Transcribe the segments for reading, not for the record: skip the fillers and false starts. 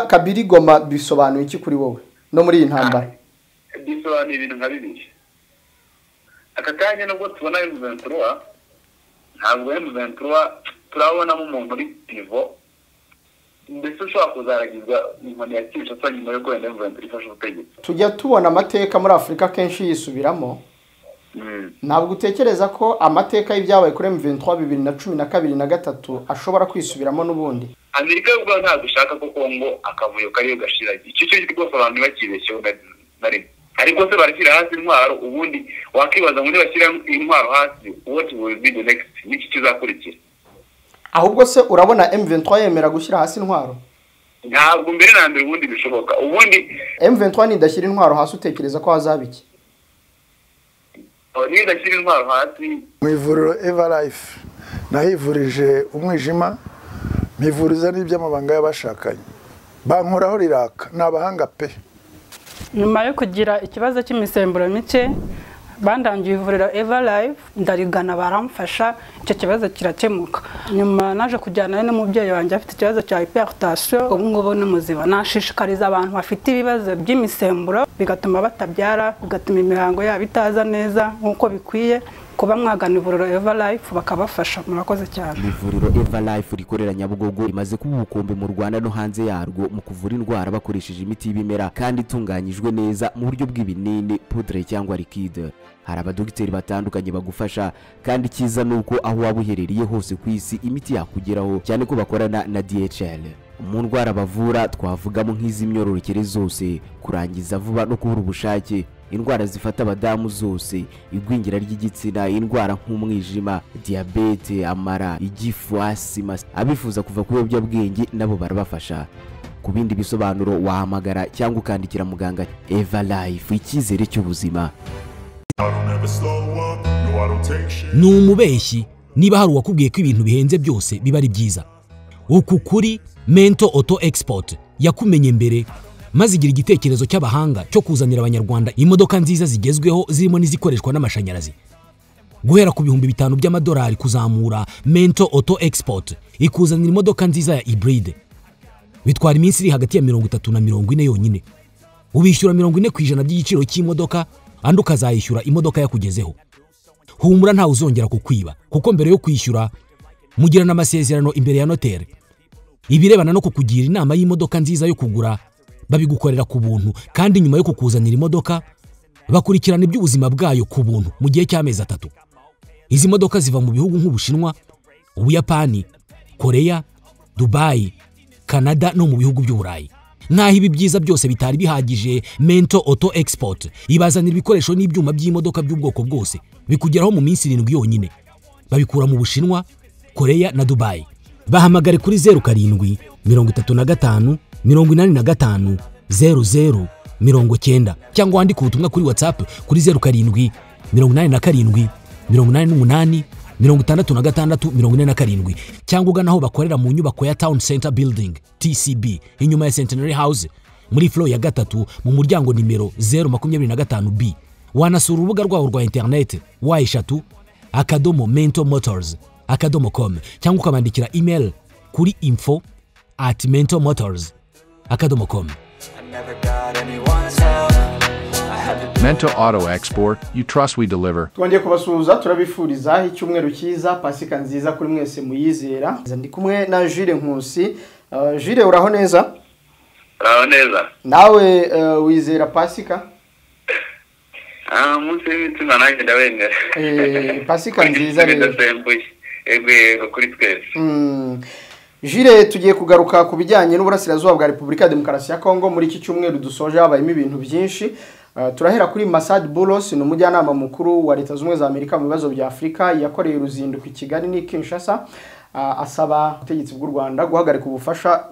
Kabiri Goma bisobanuye iki kuri wowe no muri iyi ntambara? Bisobanuye ibintu nka bibiri. Akakanya nubwo tubona M23 ntabwo M23 turabonamo umuntu uri pivo mbese ushobora kuzaragizwa inkoni ya Kinshasa nyuma yo kwenda M23 ifashe ubutegetsi. Tujya tubona amateka muri Afrika kenshi yisubiramo. Ntabwo utekereza ko amateka y'ibyabaye kuri M23 2012 na 2013 ashobora kwisubiramo n'ubundi? Amerika y'ubwo ntabwo ishaka ko Kongo akavuyo kariyo gashira. Icyo cyo rwose abantu bakibeshyeho na rimwe. Ariko se barashyira hasi intwaro ubundi wakibaza ngo nibashyira intwaro hasi what will be the next n'iki kizakurikira? Ahubwo se urabona M23 yemera gushyira hasi intwaro? Ntabwo mbere na mbere ubundi bishoboka. Ubundi M23 nidashyira intwaro hasi utekereza ko hazabiki? Nidashyira intwaro hasi mu ivuriro Everlife nahivurije umwijima mivuriza n'iby'amabanga y'abashakanye bankoraho riraka nabahanga pe. Nyuma yo kugira ikibazo cy'imisemburo mike bandangiye ivuriro Everlife ndarigana baramfasha icyo kibazo kirakemuka. Nyuma naje kujyana n'umubyeyi wanjye afite ikibazo cya hypertension ubu ngubu n'umuziba. Nashishikariza abantu bafite ibibazo by'imisemburo bigatuma batabyara bigatuma imihango yabo itaza neza nkuko bikwiye kuba mwagana ivuriro Everlife bakabafasha. Murakoze cyane. Ivuriro Everlife rikorera Nyabugogo rimaze kuba ubukombe mu Rwanda no hanze yarwo mu kuvura indwara bakoresheje imiti y'ibimera kandi itunganyijwe neza mu buryo bw'ibinini, poudre cyangwa liquide. Hari abadogiteri batandukanye bagufasha kandi kiza nuko aho waba uherereye hose ku isi imiti yakugeraho cyane ko bakorana na DHL. Mu ndwara bavura twavugamo nk'iz'imyororokere zose, kurangiza vuba no kubura ubushake, indwara zifata abadamu zose, igwingira ry'igitsina, indwara nk'umwijima, diabete, amara, igifu, asima. Abifuza kuva ku biyobyabwenge nabo barabafasha. Ku bindi bisobanuro wahamagara cyangwa ukandikira muganga. Everlife, icyizere cy'ubuzima. Ni umubeshyi niba hari uwakubwiye ko ibintu bihenze byose biba ari byiza. Uku kuri Mento Auto Export yakumenye mbere maze igira igitekerezo cy'abahanga cyo kuzanira abanyarwanda imodoka nziza zigezweho zirimo n'izikoreshwa n'amashanyarazi. Guhera ku bihumbi 5 by'amadolari kuzamura, Mento Auto Export ikuzanira imodoka nziza ya hybride. Bitwara iminsi iri hagati ya 30 na 40 yonyine. Ubishyura 40% by'igiciro cy'imodoka andi ukazayishyura imodoka yakugezeho. Humura nta uzongera kukwiba kuko mbere yo kwishyura mugirana amasezerano imbere ya notaire. Ibirebana no kukugira inama y'imodoka nziza yo kugura babigukorera ku buntu kandi nyuma yo kukuzanira imodoka bakurikirana iby'ubuzima bwayo ku buntu mu gihe cy'amezi 3. Izi modoka ziva mu bihugu nk'Ubushinwa, Ubuyapani, Korea, Dubai, Canada no mu bihugu by'Uburayi. Naho ibi byiza byose bitari bihagije, Mento Auto Export ibazanira ibikoresho n'ibyuma by'imodoka by'ubwoko bwose bikugeraho mu minsi 7 yonyine. Babikura mu Bushinwa, Korea na Dubai. Bahamagare kuri 07 35 85 00 90 cyangwa wandike ubutumwa kuri WhatsApp kuri 07 87 88 66 cyangwa ugana aho bakorera mu nyubako ya Town Center Building TCB inyuma ya Centenary House muri floor ya 3 mu muryango nimero 025B. Wanasura urubuga rwabo rwa internet wa_mentomotors.com cyangwa ukabandikira email kuri info@mentomotors.com. Mento Auto Export, you trust we deliver. Twongeye kubasuhuza turabifuriza icyumweru cyiza, pasika nziza kuri mwese muyizera. Ndi kumwe na Jules Nkusi. Jules uraho neza? Uraho neza. Nawe wizera pasika? Munsi y'imitima nanjye ndabemera. Pasika nziza rero. Ego kuri twese. Jules tugiye kugaruka ku bijyanye n'uburasirazuba bwa Repubulika ya Demokarasi ya Kongo. Muri iki cyumweru dusoje habayemo ibintu byinshi. Turahera kuri Masad Boulos, ni umujyanama mukuru wa Leta Zunze za Amerika mu bibazo bya Afrika, yakoreye uruzinduko i Kigali n'i Kinshasa, asaba ubutegetsi bw'u Rwanda guhagarika ubufasha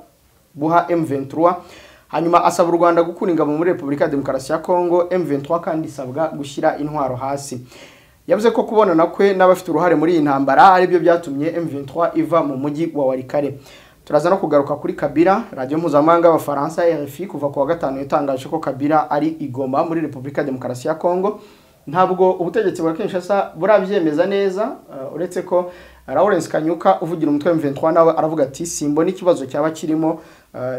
buha M23. Hanyuma asaba u Rwanda gukura ingabo muri Repubulika ya Demokarasi ya Kongo. M23 kandi isabwa gushyira intwaro hasi. Yavuze ko kubonana kwe n'abafite uruhare muri iyi ntambara ari byo byatumye M23 iva mu mujyi wa Walikale. Turaza no kugaruka kuri Kabila. Radio mpuzamahanga y'Abafaransa RFI kuva ku wa 5 yatangaje ko Kabila ari igoma muri Repubulika ya Demokarasi ya Kongo. Ntabwo ubutegetsi bwa Kinshasa burabyemeza neza, uretse ko Lawrence Kanyuka uvugira umutwe wa M23 nawe aravuga ati simbona ikibazo cyaba kirimo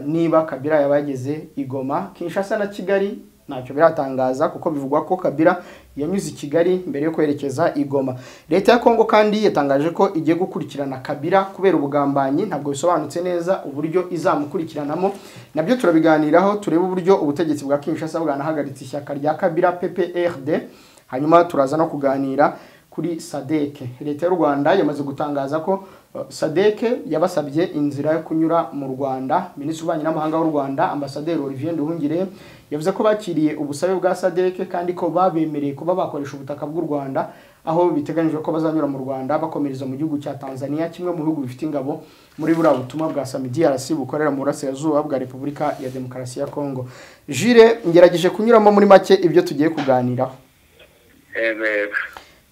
niba Kabila yabageze igoma. Kinshasa na Kigali ntacyo biratangaza kuko bivugwa ko Kabila yanyuze Kigali mbere yo kwerekeza igoma. Leta ya Kongo kandi yatangaje ko igiye gukurikirana Kabila kubera ubugambanyi, ntabwo bisobanutse neza uburyo izamukurikiranamo. Nabyo turabiganiraho turebe uburyo ubutegetsi bwa Kinshasa bwanahagaritse ishyaka rya Kabila PPRD. Hanyuma turaza no kuganira kuri SADC. Leta y'u Rwanda yamaze gutangaza ko SADC yabasabye inzira yo kunyura mu Rwanda. Minisitiri w'Ububanyi n'Amahanga w'u Rwanda Ambasaderi Olivier Nduhungire yavuze ko bakiriye ubusabe bwa SADC kandi ko babemereye kuba bakoresha ubutaka bw'u Rwanda, aho biteganyijwe ko bazanyura mu Rwanda bakomereza mu gihugu cya Tanzania, kimwe mu bihugu bifite ingabo muri buriya butumwa bwa SAMI DRC bukorera mu burasirazuba bwa Repubulika ya Demokarasi ya Kongo. Jire, ngerageje kunyuramo muri make ibyo tugiye kuganiraho.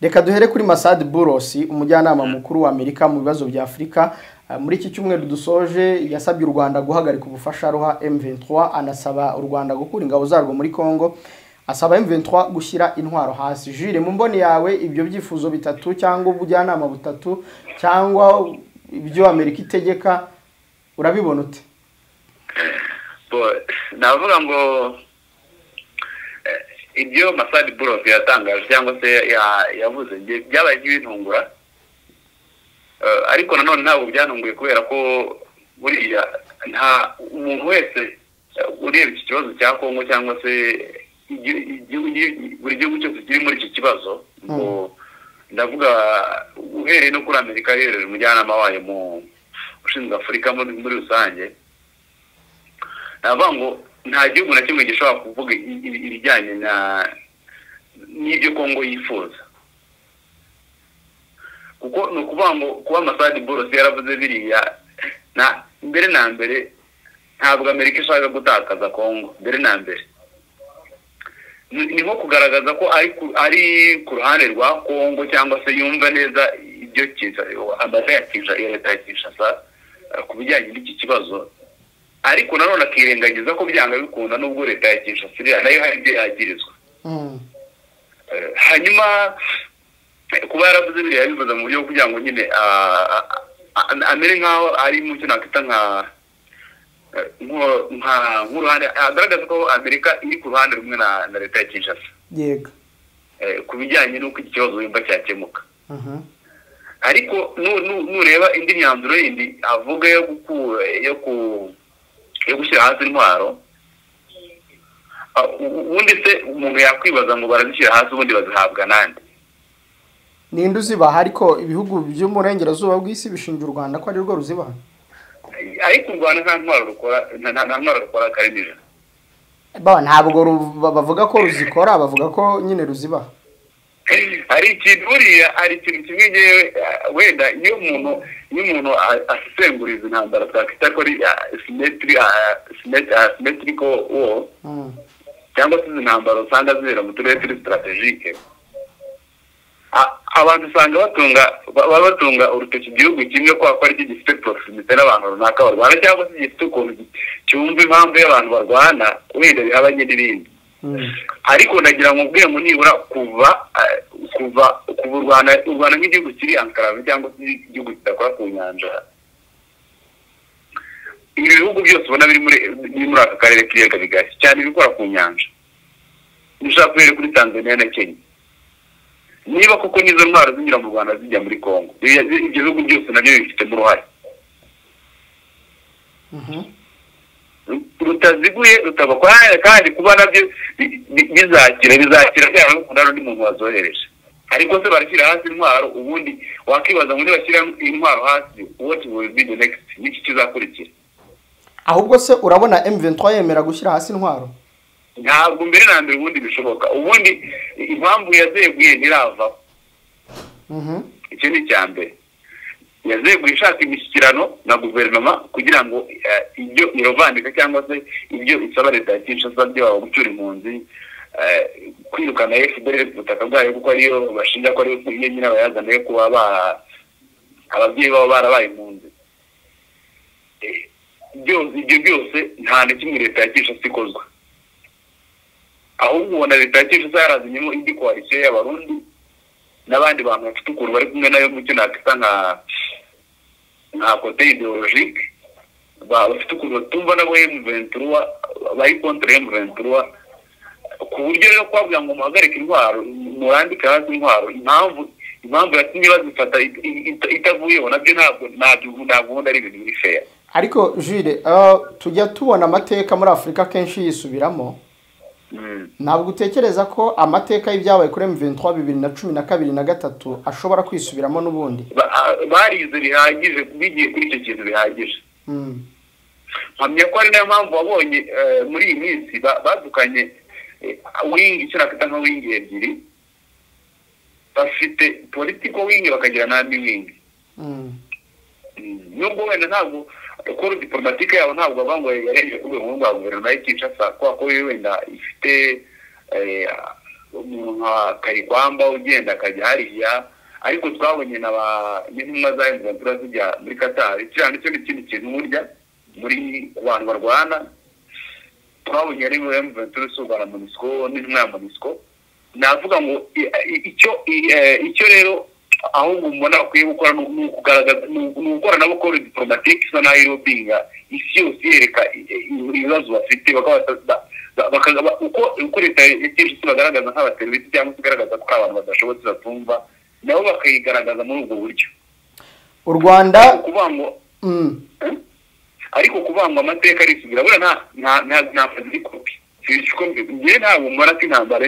Reka duhere kuri Masad Boulos, umujyanama mukuru wa Amerika mu bibazo bya Afrika. Muri iki cyumweru dusoje yasabye u Rwanda guhagarika ubufasha ruha M23, anasaba u Rwanda gukura ingabo zarwo muri Kongo, asaba M23 gushyira intwaro hasi. Jire, mu mboni yawe ibyo byifuzo bitatu cyangwa ubujyanama butatu cyangwa ibyo Amerika itegeka urabibona ute? Navuga ngo ibyo Masad Boulos yatangaje cyangwa se yavuze byabaye nk'ibintungura, ariko nanone ntabwo byantunguye kubera ko buriya nta umuntu wese ureba iki kibazo cya Kongo cyangwa se buri gihugu cyose kiri muri iki kibazo, ngo ndavuga uhereye no kuri Amerika yereje umujyanama wayo mu ushinzwe Afurika muri rusange, navuga ngo nta gihugu na kimwe gishobora kuvuga ibijyanye n'ibyo Kongo yifuza, kuko no kuvuga ngo kuba Masad Boulos yaravuze biriya mbere na mbere ntabwo Amerika ishaka gutakaza Kongo. Mbere na mbere ni nko kugaragaza ko ari ku ruhande rwa Kongo cyangwa se yumva neza ibyo leta ya Kinshasa ku bijyanye n'iki kibazo, ariko nanone akirengagiza ko byanga bikunda nubwo leta ya Kinshasa nayo hari ibyo yagirizwa. Hanyuma kuba yaravuze biriya yabivuze mu buryo kugira ngo nyine amere nk'aho ari mu cyo nakita nk'uruhande, agaragaza ko Amerika iri ku ruhande rumwe na leta ya Kinshasa, yego, ku bijyanye n'uko iki kibazo wumva cyakemuka. Ariko nureba indi myanzuro yindi avuga yo gushyira hasi intwaro, ubundi se umuntu yakwibaza ngo barazishyira hasi ubundi bazihabwa nande? Ninde uzibaha? Ariko ibihugu by'umurengerazuba bw'isi bishinja u Rwanda ko ari rwo ruzibaha. Ariko u Rwanda nta ntwaro rukora karinije. Ntabwo bavuga ko ruzikora, bavuga ko nyine ruzibaha. Hari ikintu buriya, ari ikintu kimwe ngewe wenda iyo umuntu asesenguriza intambara twakita ko ari symmetrical war, cyangwa se intambara usanga zibera mu turere turi strategique, abantu usanga batunga urutoki igihugu kimwe ko ari cyo gifite proximité n'abantu runaka barwana, cyangwa se gifite ukuntu cyumva impamvu y'abantu barwana wenda bihabanye n'ibindi. Ariko nagira ngo ubwire ngo nibura kuva u Rwanda nk'igihugu kiri enclave cyangwa se igihugu kidakora ku nyanja, ibi bihugu byose ubona biri muri aka karere k'ibiyaga bigari cyane ibikora ku nyanja, ushaka guhera kuri Tanzania na Kenya, niba koko nizo ntwaro zinyura mu Rwanda zijya muri Kongo, ibyo bihugu byose nabyo bifitemo uruhare. Rutaziguye rutabakwanya kandi kuba nabyo bizakira byaba bikunda n'undi muntu wazohereje. Ariko se barashyira hasi intwaro, ubundi wakibaza ngo nibashyira intwaro hasi what will be the next, niki kizakurikira? Ahubwo se urabona M23 yemera gushyira hasi intwaro? Ntabwo mbere na mbere ubundi bishoboka, ubundi impamvu yazeguye ntirava. Icyo ni cyambere, yazeguye ishaka imishyikirano na guverinoma kugira ngo ibyo irovandika cyangwa se ibyo isaba leta ya Kinshasa byo gucyura impunzi, kwirukana FDL ubutaka bwayo kuko ariyo bashinja ko ariyo nyine abayazana yo kuba ababyeyi babo barabaye impunzi. Ibyo byose nta na kimwe leta ya Kinshasa ikozwa, ahubwo ubona leta ya Kinshasa yarazinyemo indi koalisiyo y'abarundi n'abandi bantu bafite ukuntu bari kumwe nayo mu cyo nakita nka kote ideologique bafite ukuntu batumva nabo M23 bari contre M23 ku buryo rero kwabwira ngo muhagarike intwaro murandike hasi intwaro impamvu yatumye bazifata itavuyeho nabyo ntabwo ari ibintu biri fair. Ariko Jules tujya tubona amateka muri Afrika kenshi yisubiramo. Ntabwo utekereza ko amateka y'ibyabaye kuri M23 2012 na 3 ashobora kwisubiramo n'ubundi barize bihagije bigiye kuri icyo kintu bihagije. Mpamya ko ari nayo mpamvu wabonye muri iyi minsi badukanye wing icyo nakita nka wing ebyiri bafite political wing bakagira n'andi wing. Nubwo wenda ntabwo kuri diplomatique yabo ntabwo bavuga ngo yarengeje ku rwego rwa guverinoma y'Kinshasa ko wenda ifite umuntu nka Karikwamba ugenda akajya hariya ariko twabonye n'intumwa za M23 zijya muri Qatar cyane cyo n'ikindi kintu burya muri abantu barwana twabonye ari muri M23 sugana MONUSCO n'intumwa ya MONUSCO navuga ngo icyo rero ahubwo umuntu akwiye gukora n'ugukora nabo kuri diplomatique isa nayo irobinga isi yose yereka ibibazo bafite uko leta y'Kinshasa bagaragaza nk'abateroriste cyangwa igaragaza ko abantu badashobotse batumva nabo bakayigaragaza muri ubwo buryo. U Rwanda kubango ariko kubanga amateka risubira bura nta photocopy ngiye ntabwo mbona ko intambara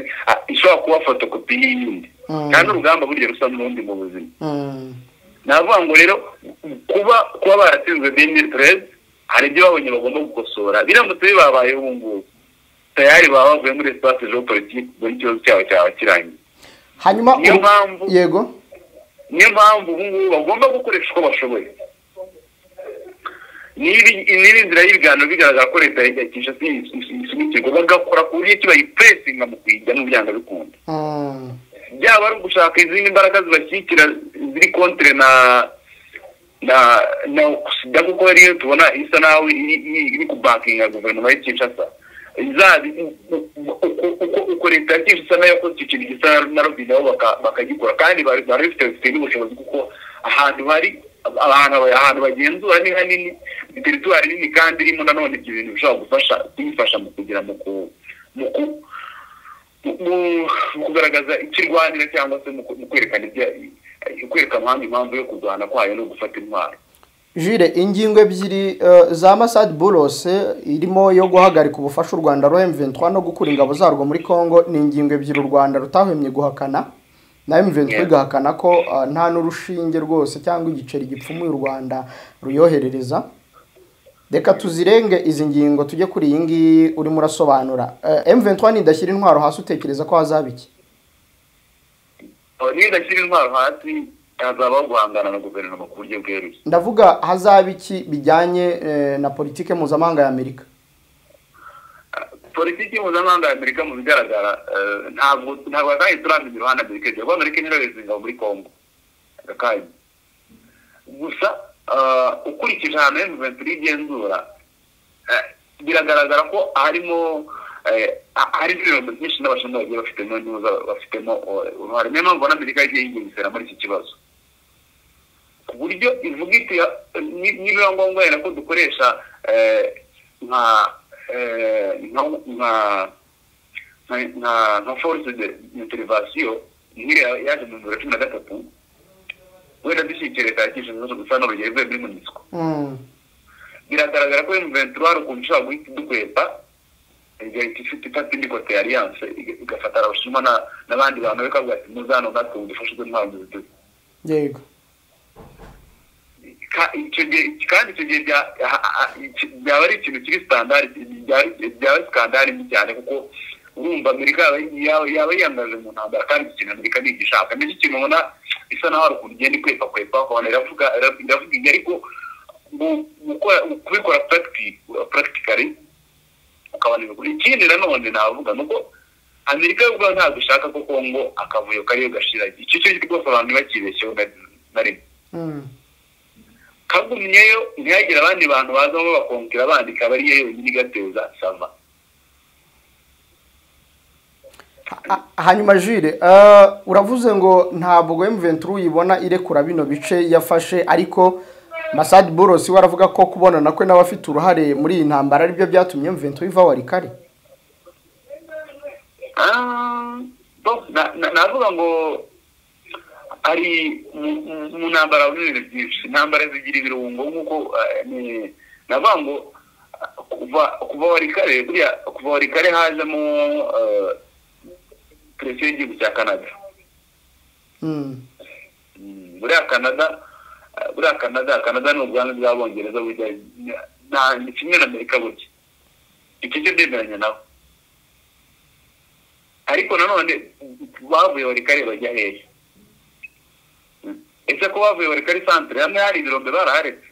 ishobora kuba photocopy y'indi kandi urugamba burya rusa n'ubundi mu buzima. Navuga ngo rero kuba baratsinzwe 2013 hari ibyo babonye bagomba gukosora biramutse bibabayeho ubu ngubu tayari baba bavuye muri espace géopolitique muri cyo cyaba kirangiye. Hanyuma yego niyo mpamvu ubu ngubu bagomba gukoresha uko bashoboye. Niba inzira y'ibiganiro bigaragara ko leta ya Kinshasa isumikirwa bagakora ku buryo kibayipresinga mu kwijya n'ubyanga bikunda. Byaba ari ugushaka izindi mbaraga zibashyikira ziri contre na kusida kuko ariyo tubona isa nawe iri kubankinga guverinoma ya Kinshasa. Uko leta ya Kinshasa nayo yakoze ikintu gisa na Robinho bakagikora kandi bafite n'ubushobozi kuko ahantu hari ahantu bagenzura ni hanini territoire nini kandi irimo nanone ibyo bintu bishobora gufasha mu kugira mu kugaragaza ikirwanira cyangwa se mu kwerekana impamvu yo kurwana kwayo no gufata intwaro. Jules, ingingo ebyiri za Masad Boulos irimo yo guhagarika ubufasha u Rwanda rwa M23 no gukura ingabo zarwo muri Kongo ni ingingo ebyiri u Rwanda rutahwemye guhakana na M23 gahakana ko nta n'urushinge rwose cyangwa igiceri gipfumuye u Rwanda ruyoherereza. Reka tuzirenge izi ngingo tujye kuri iyi ngiyi urimo urasobanura. M23 nidashyira intwaro hasi utekereza ko hazaba iki? Nidashyira intwaro hasi hazaba guhangana na guverinoma ku buryo bweruye. Ndavuga hazaba iki bijyanye na politike mpuzamahanga ya Amerika? Politiki mpuzamahanga ya Amerika mu bigaragara ntabwo kandi turamenya uruhande Amerika igiye kuba Amerika ntirohereza ingabo muri Kongo kandi gusa ukurikije ahantu M23 igenzura biragaragara ko harimo hari ibibazo byinshi n'abashinzwe bagiye bafitemo uruhare. Niyo mpamvu Amerika igiye yinjira muri iki kibazo ku buryo ivuga iti niba ngombwa yenda ko dukoresha nka force de intervention nk'iriya yaje mu 2013 wenda dushyikira leta ya Kinshasa zo gusa n'urugero muri MONUSCO. Biragaragara ko M23 ari ukuntu ushobora guhita idukwepa igahita ifata indi kote alliance igafata abashinwa n'abandi bantu bakavuga ati muzano natwe dufashe intwaro z'ubududu. Yego. Kandi icyo gihe byaba ari ikintu kiri standard byaba skandali cyane kuko urumva Amerika yaba yangaje mu ntambara kandi ikintu Amerika nigishaka n'iki kintu ubona isa naho ari ukuntu igenda ikwepa ukabona iravuga ariko kubikora practically ukabona ibikora. Ikindi nanone navuga nuko Amerika y'ubwo ntabwo ishaka ko Kongo akavuyo kariyo gashira icyo cyo rwose abantu bakibeshyeho na rimwe. Kagumyeyo ntiyagira abandi bantu bazamo bakonkera abandi kabari yeyo nyine gateza sava. hanyuma Jules uravuze ngo ntabwo M23 uyibona irekura bino bice yafashe ariko Masad Boulos waravuga ko kubonana kwe n'abafite uruhare muri iyi ntambara aribyo byatumye M23 iva Walikale. navuga ngo ari mu ntambara n'ibintu byinshi, intambara zigira ibirungo nk'uko navuga ngo kuva Walikale hajemo presiyo y'igihugu cya Canada. Canada ni ubwami bw'Abongereza burya ni kimwe na Amerika burya, icyo cyo ndemeranya nawe, ariko nanone bavuye Walikale bajya hehe? Ese ko bavuye Walikale centre hamwe hari ibirombe baraharetse?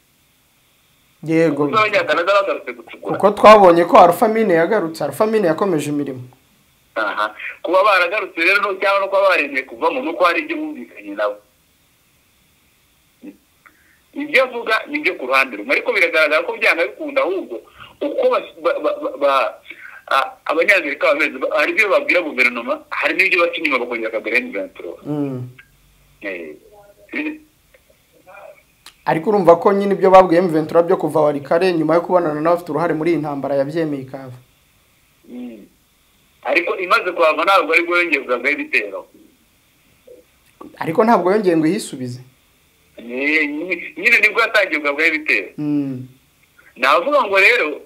Yego, Canada bagarutse gucukura kuko twabonye ko Alpha Mine yagarutse, Alpha Mine yakomeje imirimo. Kuba baragarutse rero no cyangwa no kuba baremeye kuvamo nuko hari ibyo bumvikanye nabo. Ibyo avuga nibyo ku ruhande rumwe, ariko biragaragara ko byanga bikunda, ahubwo uko abanyamerika bameze, hari ibyo babwira guverinoma, hari n'ibyo baca inyuma bakongera akagera M23. Ariko urumva ko nyine ibyo babwiye M23 byo kuva Walikale nyuma yo kubonana n'abafite uruhare muri iyi ntambara yabyemeye ikava. Ariko imaze kwava ntabwo ari bwo yongeye kugabwa ibitero, ariko ntabwo yongeye ngo ihisubize. Nyine nibwo yatangiye kugabwa ibitero. Navuga ngo rero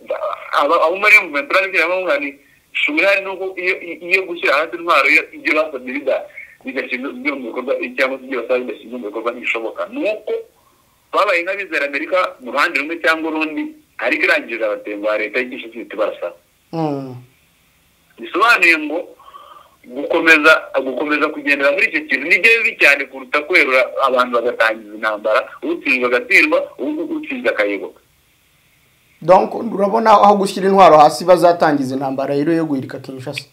abo muri M23 n'ibyo mwani shumira nuko iyo gushyira hasi intwaro ibyo basabye bigashyirwa mu bikorwa cyangwa se ibyo basabye bigashyirwa mu bikorwa ntibishoboka, nuko babaye nk'abizera Amerika mu ruhande rumwe cyangwa urundi, ariko irangije abatemba leta y'igisha ifite barasa. Bisobanuye ngo gukomeza kugendera muri icyo kintu ni byiza cyane kuruta kwerura abantu bagatangiza intambara, utsinzwe agatsindwa, utsinzwe akayoboka. Donc urabona aho gushyira intwaro hasi bazatangiza intambara rero yo guhirika Kinshasa.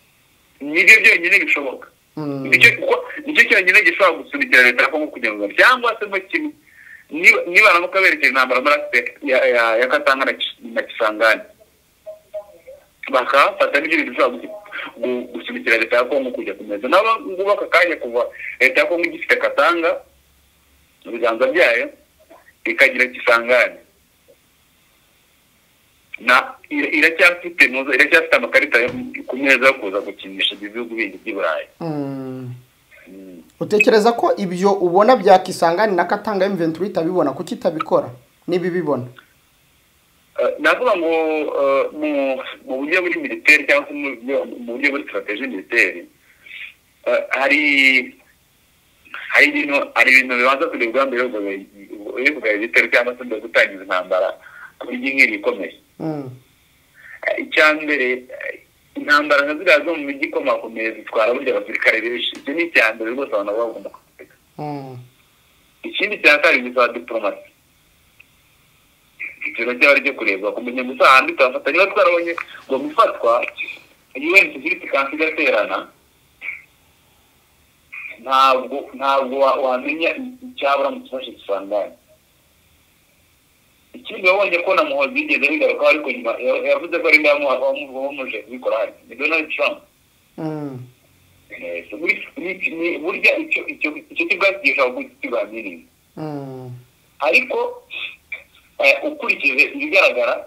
Nibyo byonyine bishoboka. Nicyo cyonyine gishobora gusunikira leta ko kugira ngo cyangwa se mu kimwe niba namuka berekeza intambara muri ya Katanga na Kisangani, bakafata n'ibyo bishobora gusunikira leta ya Kongo kujya kumeza nabo ngubaka kanya kuva leta ya Kongo igifite Katanga mu biganza byayo ikagira Kisangani na iracyafite amakarita ku meza yo kuza gukinisha ibihugu bindi by'Iburayi. Utekereza ko ibyo ubona bya Kisangani na Katanga M23 itabibona kuki itabikora nibi bibona? Navuga ngo mu buryo buri militaire cyangwa mu buryo buri strategie militaire hari ibintu bibanza kurebwa mbere yo kugaya ibitero cyangwa se gutangiza intambara kuri nk'iri ikomeye. Icyambere intambara nka ziriya zo mu mijyi ikomakomeye zitwara burya abasirikare benshi, ibyo ni icyambere rwose abantu bagomba kubika. Ikindi cya kabiri bisaba diplomasi, ikintu cyaba ryo kurebwa kumenya gusa ahandi tubafata niba twarabonye ngo mufatwa UN Security Council igaterana, ntabwo wamenya icyabura mu kifashe Kisangani. Ikindi wabonye ko na Muhozi yigeze bigaruka, ariko nyuma yavuze ko ari wamuje kubikora hari ni Donald Trump. Burya icyo kibwasigisha kukiganiriza, ariko ukurikije ibigaragara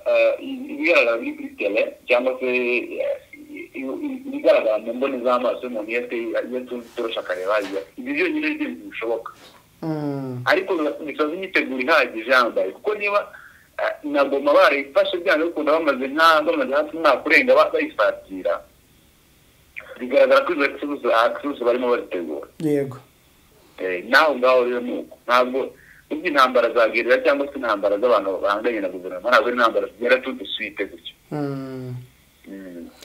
biri kuri tele cyangwa se ibigaragara mu mboni z'amaso y'umuntu iyo turusha akareba ibyo byonyine nibyo bishoboka. Ariko bisoza imyiteguro ihagije yambaye, kuko niba na Goma barayifashe byanga bikunda bamaze hafi umwaka urenga bayisatira, bigaragara ko izo akisusu barimo bazitegura. Yego, naho ngaho rero nuko ntabwo ubwo intambara zagerera cyangwa se intambara z'abantu bahanganye na guverinoma ntabwo ari intambara zigera tuduswite gutyo.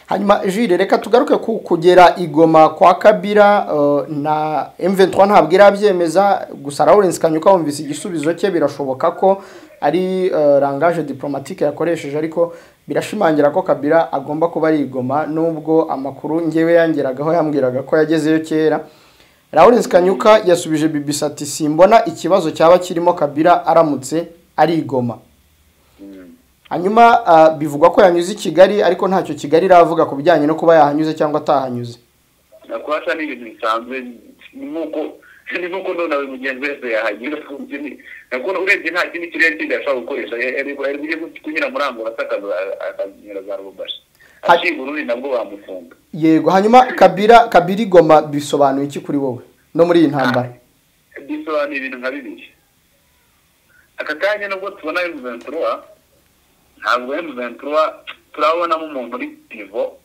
Hanyuma Jules, reka tugaruke kugera igoma kwa Kabila na M23 ntabwo irabyemeza, gusa Lawrence Kanyuka wumvise igisubizo cye, birashoboka ko ari langage diplomatique yakoresheje, ariko birashimangira ko Kabila agomba kuba ari igoma, nubwo amakuru ngewe yangeragaho yambwiraga ko yagezeyo kera. Lawrence Kanyuka yasubije BBC ati simbona ikibazo cyaba kirimo Kabila aramutse ari igoma. Hanyuma bivugwa ko yanyuze i Kigali, ariko ntacyo Kigali iravuga ku bijyanye no kuba yahanyuze cyangwa atahanyuze. nakwasha ni ibintu bisanzwe nuko none abe mugenzi wese yahagira kumvini nakona urebye nta kindi kirere kindi ashobora gukoresha ari buje kunyura murango asakaza akanyura za Rubasha ashigururi nabwo bamufunga. Yego, hanyuma Kabila Goma bisobanuye iki kuri wowe no muri iyi ntambara? Bisobanuye ibintu nka bibiri. Akatanya nubwo tubona M23 ntabwo M23 turabonamo umuntu uri pivo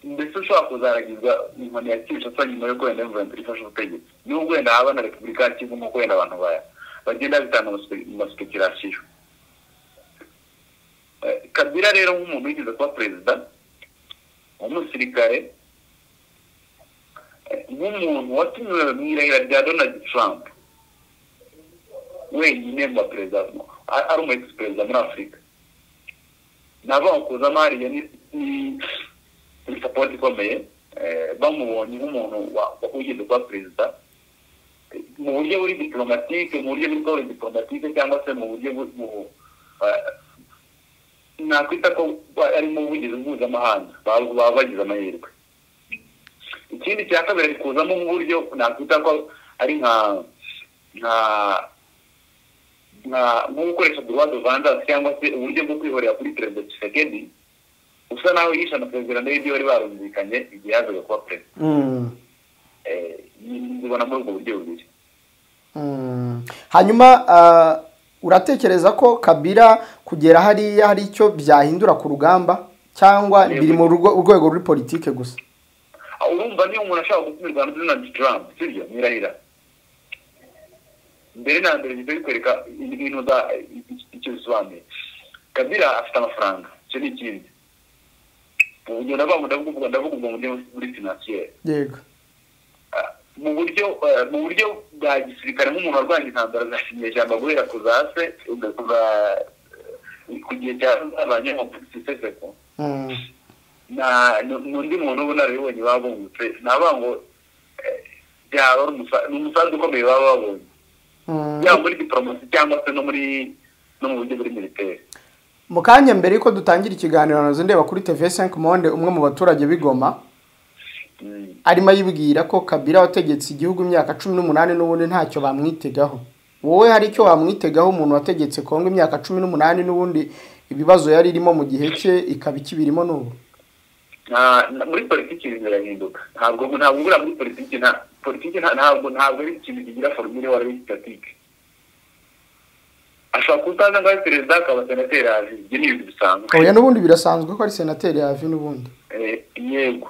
mbese ushobora kuzaragizwa inkoni ya Kinshasa nyuma yo kwenda M23 ifashe ubutegetsi. Nubwo wenda haba na Repubulika ya Kivu mu kwenda abantu bagenda bitana mu speculation. Kabila rero nk'umuntu wigeze kuba perezida umusirikare nk'umuntu watumiwe mu irahira rya Donald Trump wenyine mu perezida ari umu ex-perezida muri Afurika nabo kuza mariya ni support ikomeye bamubonye nk'umuntu wigeze kuba perezida mu buryo buri diplomatique mu buryo buri diplomatique cyangwa se mu buryo nakwita ko ari mu bugizi mpuzamahanga baba bagize amahirwe. Ikindi cya kabiri ari kuzamo mu buryo nakwita ko ari nka gukoresha droit de vengeance cyangwa se uburyo bwo kwihorera kuri Perezida Tshisekedi usa naho yisha na Perezida n'ibyo bari barumvikanye igihe yazaga kuba perezida. Nibona muri ubwo buryo bubiri. Hanyuma uratekereza ko Kabila kugera hariya hari icyo byahindura ku rugamba cyangwa biri mu rwego ruri politike gusa? Urumva niyo umuntu ashaka gutumirwa na Donald Trump sibyo mirahira mbere na mbere bikwereka ibintu da icyo bisobanuye. Kabila afite amafaranga cyo ni ikindi uburyo ndavuga mu buryo buri financier. Yego, mu buryo bwa gisirikare nk'umuntu warwanya intambara za kinyejana guhera kuzase ugakuza kugiye abanyamakuru seseko n'undi muntu ubona ribonye babungutse nabango byaba umusanzu ukomeye baba babonye yaba muri diplomasi cyangwa se no mu buryo buri militaire. Mu kanya mbere yuko dutangira ikiganiro nazo ndeba kuri TV5 Monde umwe mu baturage b'Igoma arimo yibwira ko Kabila wategetse igihugu imyaka 18 n'ubundi ntacyo bamwitegaho. Wowe hari icyo bamwitegaho umuntu wategetse Kongo imyaka 18 n'ubundi ibibazo yari irimo mu gihe cye ikaba ikibirimo n'ubu? Muri politiki birahinduka ntabwo ngura muri politiki ntabwo ari ikintu kigira formule wari statique. Ashobora kutaza ngo ari perezida akaba senateri azi ibyo ni ibintu bisanzwe. Oya n'ubundi birasanzwe ko ari senateri yavi n'ubundi. Yego.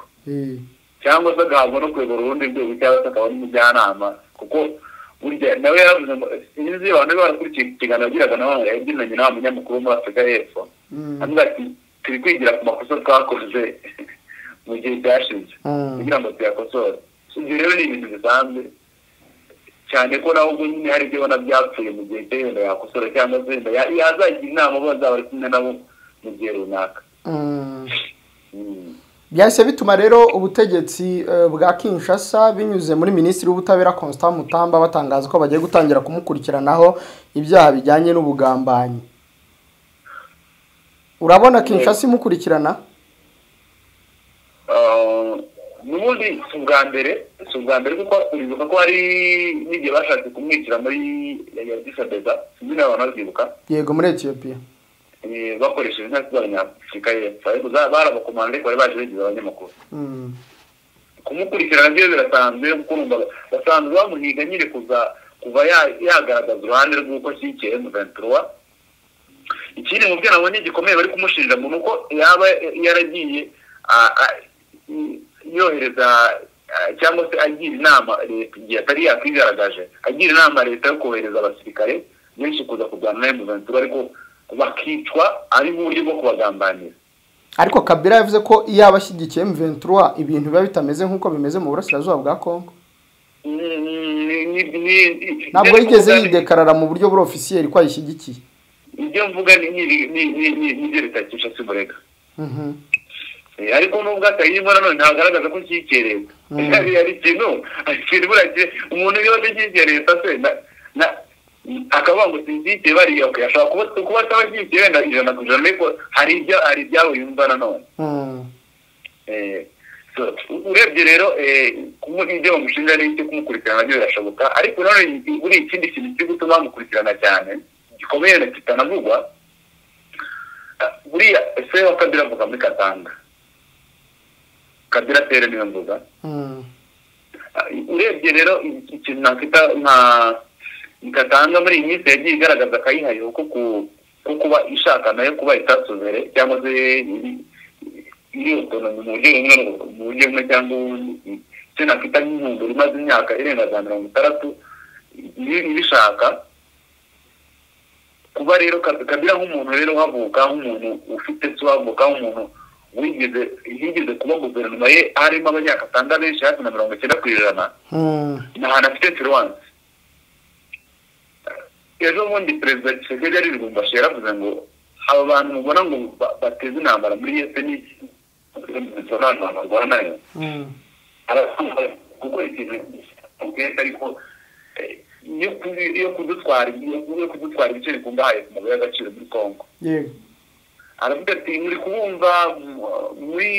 Cyangwa se agahabwa no kwegura urundi rwego cyangwa se akaba n'umujyanama kuko burya nawe yaravuze ngo sinzi abantu barakurikiye ikiganiro agiraga nawe yabyinanye n'aba munyamakuru muri Afurika y'Epfo avuga ati turi kwigira ku makosa twakoze mu gihe cyashize kugira ngo tuyakosore. Ibyo rero ni ibintu bisanzwe cyane ko nawe ubwo nyine hari ibyo ubona byapfuye mu gihe cye wenda yakosora cyangwa se wenda yazagira inama bazaba bari kumwe nabo mu gihe runaka. Byahise bituma rero ubutegetsi bwa Kinshasa binyuze muri Minisitiri w'Ubutabera Constant Mutamba batangaza ko bagiye gutangira kumukurikiranaho ibyaha bijyanye n'ubugambanyi. Urabona Kinshasa imukurikirana? Nubundi subwa mbere kuko uribuka ko hari n'igihe bashatse kumwicira muri Addis Ababa sinzi n'abantu babyibuka. Yego, muri Ethiopia. Bakoresheje intasi z'Abanyafurika y'Epfo ariko barabakomanda ariko bari baje begize abanyamakuru. Kumukurikirana byo birasanzwe kuko basanzwe bamuhiga nyine kuva yagaragaza uruhande rw'uko ashyigikiye M23. Ikindi mu byo nabonye gikomeye bari kumushinja ngo nuko yaba yaragiye yohereza cyangwa se agira inama leta igihe atari yakwigaragaje agira inama leta yo kohereza abasirikare benshi kuza kurwana na M23 ariko bakicwa ari mu buryo bwo kubagambanira. Ariko Kabila yavuze ko iyo abashyigikiye M23 ibintu biba bitameze nk'uko bimeze mu burasirazuba bwa Kongo. Ntabwo yigeze yidekarara mu buryo buri officiel ko ayishyigikiye. Ibyo mvuga ni leta Kinshasa burega. Ariko nubwo atayimo none ntagaragaza ko cyikereza. Ari ikintu burake umuntu iyo agiye leta se akaba ngo sinzite bari ashobora kuba atabashyigikiye wenda ijana ku ijana ariko hari ibyabo yumva nanone. urebye rero ibyo bamushinja n'icyo kumukurikirana byo birashoboka ariko none buri ikindi kintu cyo gutuma bamukurikirana cyane gikomeye na kitanavugwa buriya ese wa Kabila avuga muri Katanga Kabila tere niyo mvuga urebye rero ikintu nakita nka Katanga muri iyi minsi yagiye igaragaza akayihayo ko kuba ishaka nayo kuba itasubere cyangwa se iri autonomy mu buryo bumwe cyangwa icyo nakita nk'intumbero imaze imyaka irenga za 60 ibishaka kuba rero Kabila nk'umuntu rero havuka nk'umuntu ufite havuka nk'umuntu yigeze kuba guverinoma ye harimo abanyakatanga benshi hafi na 90%, n'ahantu afite influence. Ejo bundi perezida Tshisekedi ari Lubumbashi yaravuze ngo aba bantu mubona ngo bateze intambara muri yese ni nayo kuko ikintu ukenda ariko iyo kudutwara ibice bikungahaye ku mabuye y'agaciro muri Kongo. Aravuga ati muri kubumva muri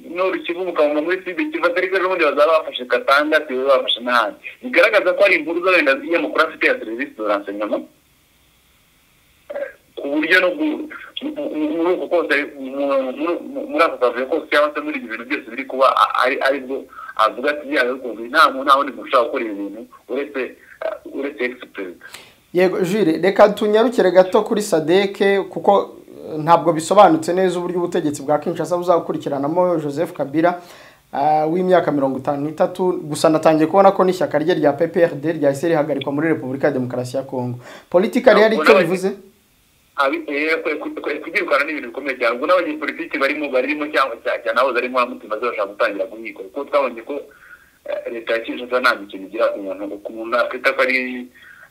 Nord Kivu mukabumva muri Sud Kivu ariko n'ubundi bazaba bafashe Katanga ati bafashe n'ahandi. Bigaragaza ko ari inkuru z'abenda y'amakuru afite ya service de renseignement ku buryo no muri uko kose muri ako kavuyo kose cyangwa se muri ibintu byose biri kuba ari bwo avuga ati byawe ukuntu nta wundi muntu ushaka gukora ibintu uretse ex-president. Yego Jules, reka tunyarukire gato kuri Sadeke kuko ntabwo bisobanutse neza uburyo ubutegetsi bwa Kinshasa buzakurikiranamo Joseph Kabila w'imyaka 53 gusa natangiye kubona ko n'ishyaka rye rya PPRD ryahise rihagarikwa muri Repubulika ya Demokarasi ya Kongo. Politika yari icyo bivuze kugirukana n'ibintu bikomeye cyane ubwo n'abanyepolitiki barimo cyangwa cyane nabo zarimo mutima zashaka gutangira guhikwa kuko twabonye ko leta ya Kinshasa nta kintu igira umuntu afite ko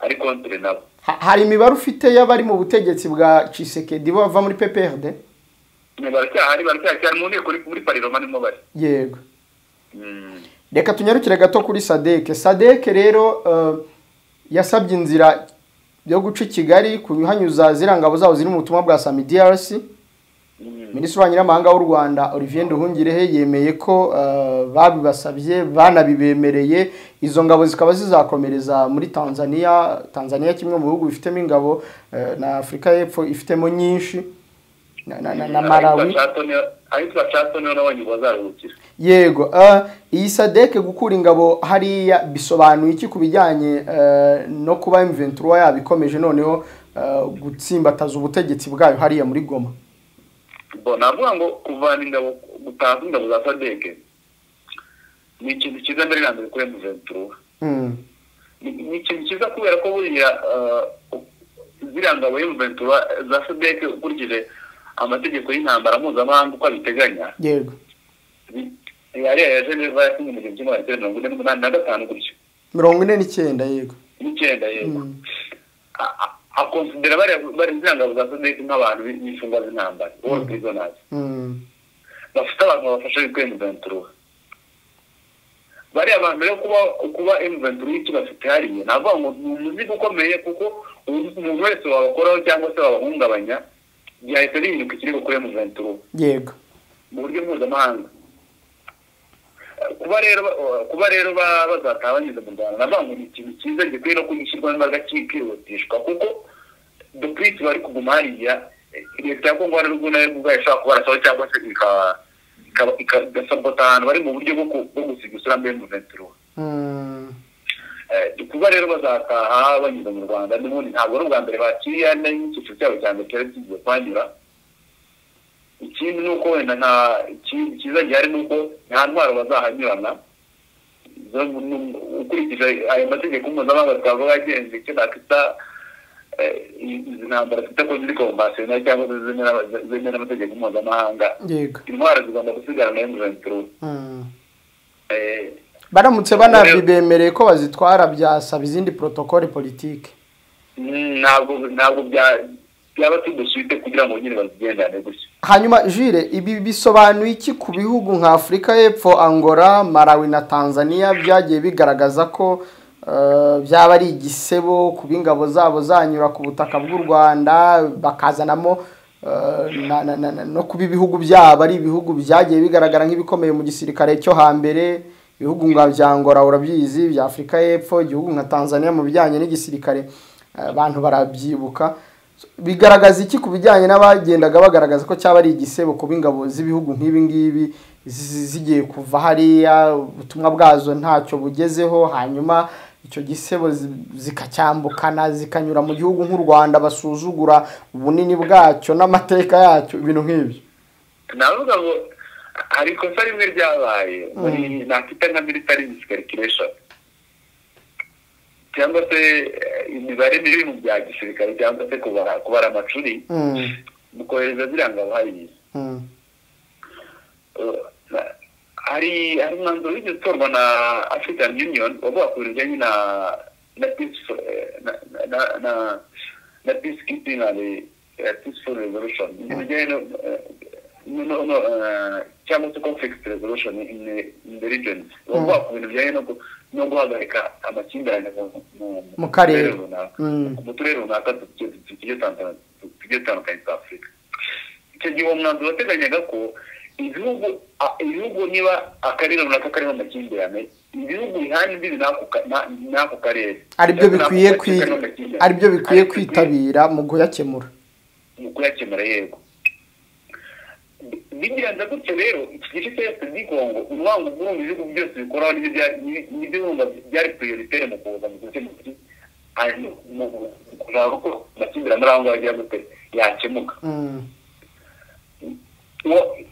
ari contre nabo. Hari imibare ufite y'abari mu butegetsi bwa Tshisekedi bava muri PPRD? Baracyari mu nteko muri Parlement nimo bari. Yego. Reka tunyarukire gato kuri Sadeke. Sadeke rero yasabye inzira yo guca Kigali kubihanyuza zirangabo zawo ziri mu butumwa bwa Sami DRC. Minisitiri wa Nyiramahanga w'u Rwanda Olivier Nduhungirehe yemeye ko babibasabye banabibemereye izo ngabo zikaba zizakomereza muri Tanzania kimwe mu bihugu bifitemo ingabo na Afrika y'Epfo ifitemo nyinshi na Malawi. Yego iyi Sadeke gukura ingabo hariya bisobanuye iki kubijyanye no kuba M23 yabikomeje noneho gutsimbataza ubutegetsi bwayo hariya muri Goma? Navuga ngo kuvana ingabo gutaha ingabo za Sadeke ni ikintu cyiza mbere na mbere kuri M23. Ni ikintu cyiza kubera ko buriya ziriya ngabo M23 za Sadeke ukurikije amategeko y'intambara mpuzamahanga uko abiteganya. Yego. Yari ya Geneva yasinye mu 1945 gutyo. 49 yego. 9 yego. Akonsidera bari ngabo za Sadeke nk'abantu b'imfungwa z'intambara all prisoners. Bafite abantu bafasha kuri M23. Bari abantu rero kuba M23 iki bafite hariye navuga ngo umuzigo ukomeye kuko umuntu wese wabakoraho cyangwa se wabahungabanya byahita bihinduka ikirego kuri M23. Yego. Mu buryo mpuzamahanga kuba rero bazatabanyuze mu Rwanda navuga ngo ni ikintu cyiza gikwiye no kugishyirwa imbaraga kikihutishwa kuko dukwisi bari kuguma hariya leta ya Kongo hari ubwo nayo ubwayo ishobora kuba arasaho cyangwa se igasabota ahantu bari mu buryo bwo gusigasira M23. Kuba rero bazataha banyuze mu Rwanda n'ubundi ntabwo ari ubwa mbere bakiriya n'icyiciro cyabo cya mbere cyari kigiye kwanyura. Ikindi ni uko wenda cyiza gihari ni uko nta ntwaro bazahanyurana ukurikije ayo mategeko mpuzamahanga twavuga agenze icyo nakita izi ntambara zifite ko ziri konvasiyonali cyangwa zemera amategeko mpuzamahanga. Intwaro zigomba gusigara na M23. Baramutse banabibemereye ko bazitwara byasaba izindi protokole politike. Ntabwo byaba tudusubite kugira ngo nyine bazigendane gutyo. Hanyuma Jules, ibi bisobanuye iki ku bihugu nka Afrika y'Epfo, Angola, Malawi na Tanzania byagiye bigaragaza ko byaba ari igisebo kuba ingabo zabo zanyura ku butaka bw'u Rwanda bakazanamo no kuba ibihugu byabo ari ibihugu byagiye bigaragara nk'ibikomeye mu gisirikare cyo hambere, ibihugu nka bya Angola urabyizi, bya Afurika y'Epfo, igihugu nka Tanzania mu bijyanye n'igisirikare abantu barabyibuka. Bigaragaza iki ku bijyanye n'abagendaga bagaragaza ko cyaba ari igisebo kuba ingabo z'ibihugu nk'ibi ngibi zigiye kuva hariya ubutumwa bwazo ntacyo bugezeho, hanyuma icyo gisebo zikacyambukana zikanyura mu gihugu nk'u Rwanda basuzugura ubunini bwacyo n'amateka yacyo, ibintu nk'ibyo? Navuga ngo hari ikosa rimwe ryabaye muri nakita nka military miscalculation cyangwa se imibare mibi mu bya gisirikare cyangwa se kubara amacuri mu kohereza ziranga bahari. Hari umwanzuro wigeze utorwa na African Union wavuga ku bijyanye na peacekeeping and peaceful resolution, cyangwa se conflict resolution in the region, wavuga ku bintu bijyanye no guhagarika amakimbirane mu karere mu turere runaka tugiye dutandukanye twa Afurika. Icyo gihe umwanzuro wateganyaga ko ibihugu niba akarere runaka karimo amakimbirane, ibihugu bihana imbibi n'ako karere aribyo bikwiye kwitabira mu kuyakemura yego. Bigenza gutyo rero iki gice cyose Congo umwango bw'ubu ibihugu byose bikoraho n'ibyo byari prioritaire mu kuza mu gukemura kugira ngo amakimbirane aho ngaho agiye gute yakemuka.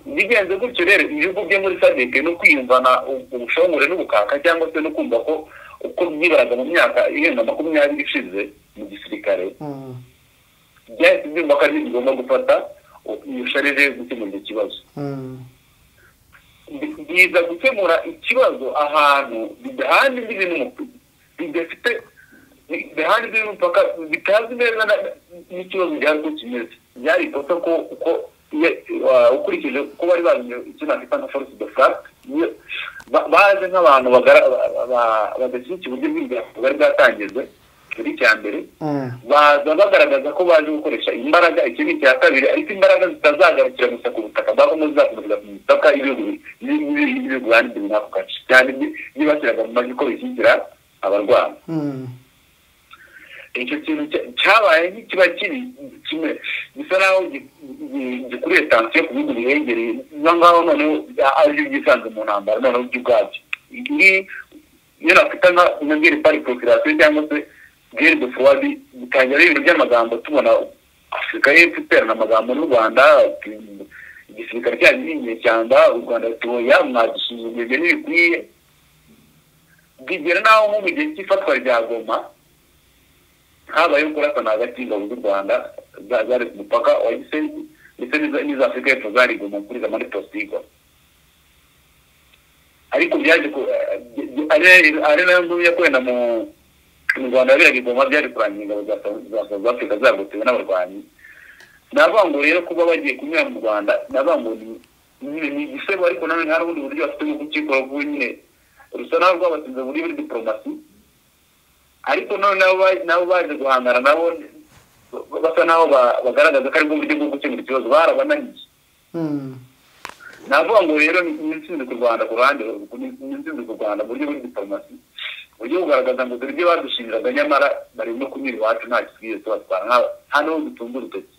Bigenze gutyo rero ibihugu byo muri SADC no kwiyumvana ubushongore n'ubukaka cyangwa se no kumva ko uko byibaraga mu myaka irenga 20 ishize mu gisirikare byahise byumva ko ari bigomba gufata yusharije gukemura ikibazo. Biza gukemura ikibazo ahantu bidahana ibintu bidafite bidahana ibintu mpaka bitazi neza n'ikibazo byari ko kimeze. Byari ikosa ko uko ukurikije ko bari bazi icyo nakita nka force de frappe baje nk'abantu badashyigikiye uburyo bw'ibyago bari bwatangijwe kuri cya mbere, baza bagaragaza ko baje gukoresha imbaraga. Icyo ni icya kabiri, ariko imbaraga zitazagarukira gusa ku butaka bwabo zizakomeza ku butaka ibihugu bandi n'ako gace cyane byibasiraga mu majwi ko bishyigikira abarwana. Icyo kintu cyabaye nk'ikiba kiri kimwe bisa naho gikuriye tansiyo ku bihugu bihengereye ngaho noneho aribyo byisanze mu ntambara noneho by'ubwabyo. Iyo nakita nka guerre par procuration cyangwa se guerre de froid, bitangira ibintu by'amagambo tubona Afurika y'Epfo iterana amagambo n'u Rwanda, igisirikare cyacu ni inyeshyamba, u Rwanda tuya mwadusuzuguje n'ibikwiye. Bigera naho nko mu gihe cy'ifatwa rya Goma habayeho kurasana hagati y'ingabo z'u Rwanda zari ku mupaka wa Gisenyi ndetse n'iza Afurika y'Epfo zari Goma kuri za Manitoba. Ariko byaje ari nayo nkuru yakwenda mu Rwanda biraga Goma byari kurangira ingabo za South Africa zagotewe n'abarwanyi. Navuga ngo rero kuba bagiye kunyura mu Rwanda, navuga ngo ni igisebo, ariko nanone hari ubundi buryo bafite bwo gukikora vuba nyine rusa naho rwabatsinze muri diplomasi. Ariko nabo baje guhangana nabo basa naho bagaragaza ko ari bwo buryo bwo gukemura ikibazo, barabananiye. Navuga ngo rero ni intsinzi ku Rwanda, ku ruhande ni intsinzi ku Rwanda buryo buri diplomasi, buryo bugaragaza ngo dore ibyo badushingiraga nyamara bari no kunyura iwacu nta gisigaye tubatwara nta n'uwo dutunga urutoki.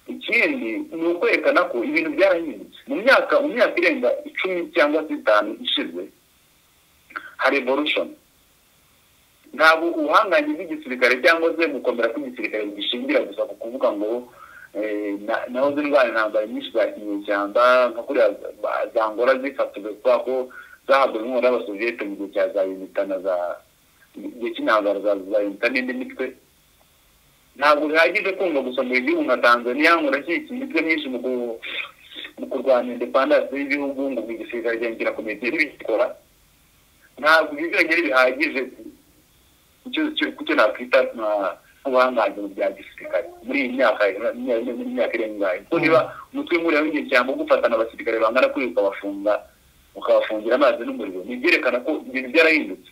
Ikindi ni ukwerekana ko ibintu byarahindutse mu myaka irenga 10 cyangwa 5 ishize. Hari evolution. Ntabwo ubuhangange bw'igisirikare cyangwa se gukomera kw'igisirikare gishingira gusa ku kuvuga ngo naho zindwara intambara nyinshi za kinyeshyamba nka kuriya za Angola zifatiwe kwa ko zahabwa inkunga y'Abasoviyete mu gihe cya za Yunitana igihe cy'intambara za Yunitana n'indi mitwe. Ntabwo bihagije kumva gusa mu gihugu nka Tanzania ngo nashyigikiye imitwe myinshi mu kurwanya independence y'igihugu ngo igisirikare cyongera komite bikora. Ntabwo ibyo bihagije kucyo nakwita ubuhangange mu bya gisirikare muri iyi myaka irenga. Kuko niba umutwe muri w'igihe cyangwa gufatana abasirikare bangana kuri ukabafungira amazi n'umuriro, ni byerekana ko ibintu byarahindutse.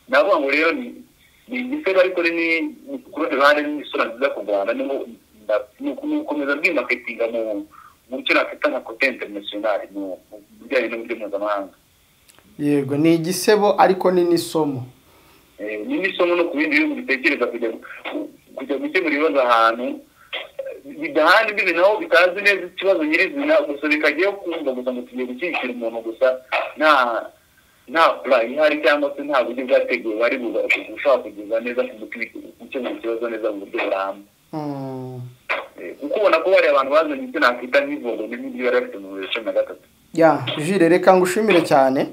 Navuga ngo rero ni igisebe ariko ni ku rundi ruhande ni isura nziza ku Rwanda ni ukomeza bw'imarketinga mu cyo nakita nka côté international mu bijyanye n'uburyo mpuzamahanga. Yego, ni igisebo ariko ni n'isomo. Ni n'isomo no ku bindi bihugu bitekereza kujya gukemura ibibazo ahantu bidahana imbibi naho bitazi neza ikibazo nyirizina gusa bikagiye kumva gusa ngo tugiye gushyigikira umuntu gusa nta plan ihari cyangwa se nta buryo bwateguwe bari bushobora kugeza neza ku gukemura ikibazo neza mu buryo burambye. Kuko ubona ko bari abantu bazanye ibyo nakwita nk'ivogo n'ibindi bari bafite mu 2013. Ya Jules, reka ngushimire cyane.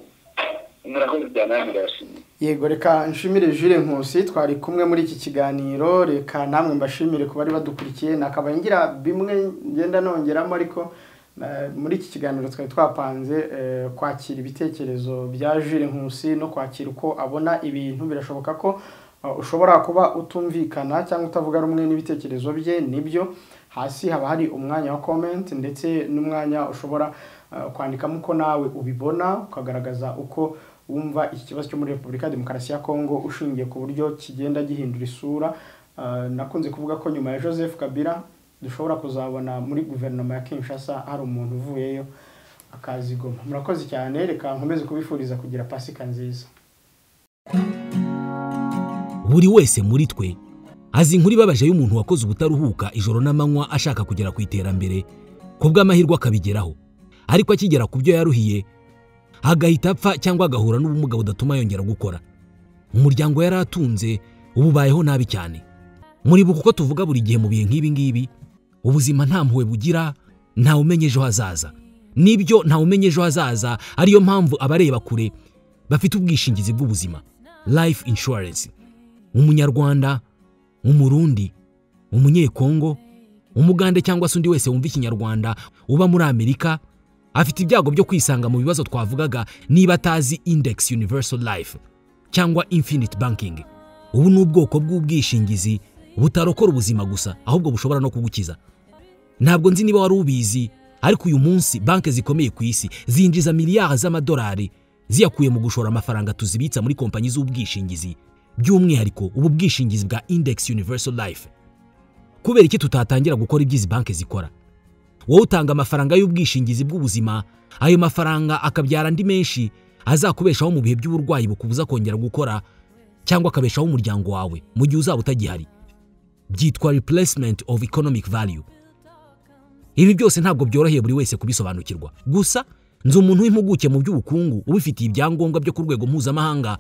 Murakoze cyane ndashimye. Yego, reka nshimire Jules Nkusi, twari kumwe muri iki kiganiro. Reka namwe mbashimire ku bari badukurikiye, nakaba ngira bimwe ngenda nongeramo, ariko muri iki kiganiro twari twapanze kwakira ibitekerezo bya Jules Nkusi no kwakira uko abona ibintu. Birashoboka ko ushobora kuba utumvikana cyangwa utavuga rumwe n'ibitekerezo bye, nibyo hasi haba hari umwanya wa comment ndetse n'umwanya ushobora kwandikamo uko nawe ubibona, ukagaragaza uko wumva iki kibazo cyo muri Repubulika Demokarasi ya Kongo ushingiye ku buryo kigenda gihindura isura. Nakunze kuvuga ko nyuma ya Joseph Kabila dushobora kuzabona muri guverinoma ya Kinshasa hari umuntu uvuyeyo akazigoma. Murakoze cyane, reka nkomeze kubifuriza kugira Pasika nziza. Buri wese muri twe azi inkuru ibabaje y'umuntu wakoze ubutaruhuka ijoro n'amanywa ashaka kugera ku iterambere ku bw'amahirwe akabigeraho, ariko akigera ku byo yaruhiye agahita apfa cyangwa agahura n'ubumuga budatuma yongera gukora. Umuryango yari atunze ububayeho nabi cyane. Muribuka uko tuvuga buri gihe mu bihe nk'ibi ngibi, ubuzima nta mpuhwe bugira, nta umenye ejo hazaza. Nibyo, nta umenye ejo hazaza, ariyo mpamvu abareba kure bafite ubwishingizi bw'ubuzima, life insurance. Umunyarwanda, umurundi, umunyekongo, umugande cyangwa se undi wese wumva ikinyarwanda uba muri Amerika afite ibyago byo kwisanga mu bibazo twavugaga niba atazi Index Universal Life cyangwa Infinite Banking. Ubu ni ubwoko bw'ubwishingizi butarokora ubuzima gusa, ahubwo bushobora no kugukiza. Ntabwo nzi niba wari ubizi, ariko uyu munsi banki zikomeye ku isi zinjiza miliyari z'amadolari ziyakuye mu gushora amafaranga tuzibitsa muri kompanyi z'ubwishingizi, by'umwihariko ubu bwishingizi bwa Index Universal Life. Kubera iki tutatangira gukora ibyizi banki zikora? Wowe utanga amafaranga y'ubwishingizi bw'ubuzima, ayo mafaranga akabyara andi menshi azakubeshaho mu bihe by'uburwayi bukubuza kongera gukora, cyangwa akabeshaho umuryango wawe mu gihe uzaba utagihari. Byitwa replacement of economic value. Ibi byose ntabwo byoroheye buri wese kubisobanukirwa. Gusa nzi umuntu w'impuguke mu by'ubukungu ubifitiye ibyangombwa byo ku rwego mpuzamahanga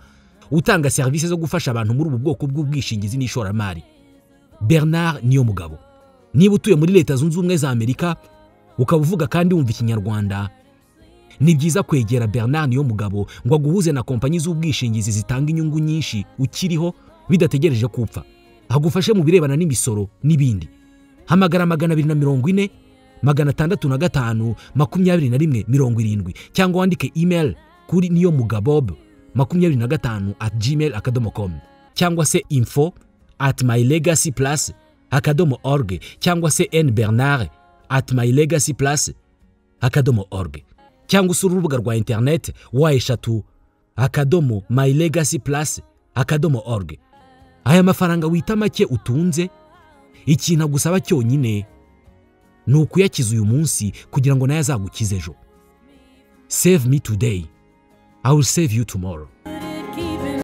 utanga serivisi zo gufasha abantu muri ubu bwoko bw'ubwishingizi n'ishoramari. Bernard Niyomugabo. Niba utuye muri Leta Zunze Ubumwe za Amerika ukaba uvuga kandi wumva ikinyarwanda, ni byiza kwegera Bernard Niyomugabo ngo aguhuze na kompanyi z'ubwishingizi zitanga inyungu nyinshi ukiriho bidategereje kupfa, agufashe mu birebana n'imisoro n'ibindi. Hamagara 240 605 21 cyangwa wandike email kuri niyomugabob25@gmail.com cyangwa se info@mylegacyplus.org cyangwa se nbernard@mylegacyplus.org cyangwa usura urubuga rwa internet wa@mylegacyplus.org. Aya mafaranga wita make utunze, ikintu gusaba cyonyine ni ukuyakiza uyu munsi kugira ngo nayo azagukize ejo. Save me today, I will save you tomorrow.